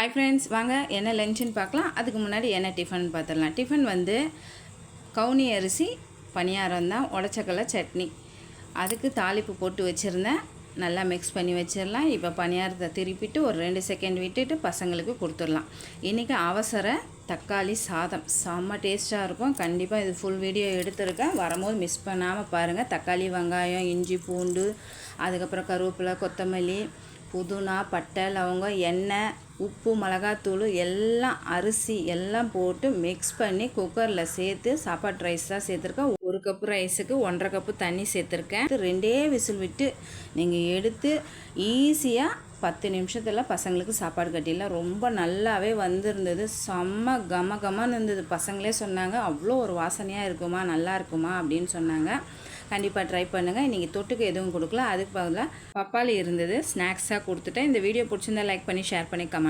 Hi friends, வாங்க என்ன லஞ்சுன்னு பார்க்கலாம். அதுக்கு முன்னாடி என்ன டிஃபன் பார்த்துடலாம். டிஃபன் வந்து கவுனி அரிசி பணியாரம் தான், உடச்சக்கல்ல சட்னி. அதுக்கு தாளிப்பு போட்டு வச்சுருந்தேன். நல்லா மிக்ஸ் பண்ணி வச்சிடலாம். இப்போ பணியாரத்தை திருப்பிட்டு ஒரு 2 செகண்ட் விட்டுட்டு பசங்களுக்கு கொடுத்துடலாம். இன்றைக்கி அவசர தக்காளி சாதம் செம்ம டேஸ்ட்டாக இருக்கும். கண்டிப்பாக இது ஃபுல் வீடியோ எடுத்துருக்கேன். வரும்போது மிஸ் பண்ணாமல் பாருங்கள். தக்காளி, வெங்காயம், இஞ்சி, பூண்டு, அதுக்கப்புறம் கருவேப்பிலை, கொத்தமல்லி, புதினா, பட்டை, லவங்கம், எண்ணெய், உப்பு, மிளகாத்தூள் எல்லாம், அரிசி எல்லாம் போட்டு மிக்ஸ் பண்ணி குக்கரில் சேர்த்து சாப்பாட்டு ரைஸ் தான் சேர்த்துருக்கேன். 1 கப்பு ரைஸுக்கு 1.5 கப்பு தண்ணி சேர்த்துருக்கேன். 2 விசில் விட்டு நீங்கள் எடுத்து ஈஸியாக 10 நிமிஷத்தில் பசங்களுக்கு சாப்பாடு கட்டிடலாம். ரொம்ப நல்லாவே வந்திருந்தது. செம்ம கமன்னு இருந்தது. பசங்களே சொன்னாங்க, அவ்வளோ ஒரு வாசனையாக இருக்குமா, நல்லா இருக்குமா அப்படின்னு சொன்னாங்க. கண்டிப்பாக ட்ரை பண்ணுங்கள். இன்றைக்கி தொட்டுக்கு எதுவும் கொடுக்கல, அதுக்கு பதிலாக பப்பாளி இருந்தது, ஸ்நாக்ஸாக கொடுத்துட்டேன். இந்த வீடியோ பிடிச்சிருந்தா லைக் பண்ணி ஷேர் பண்ணி கமெண்ட்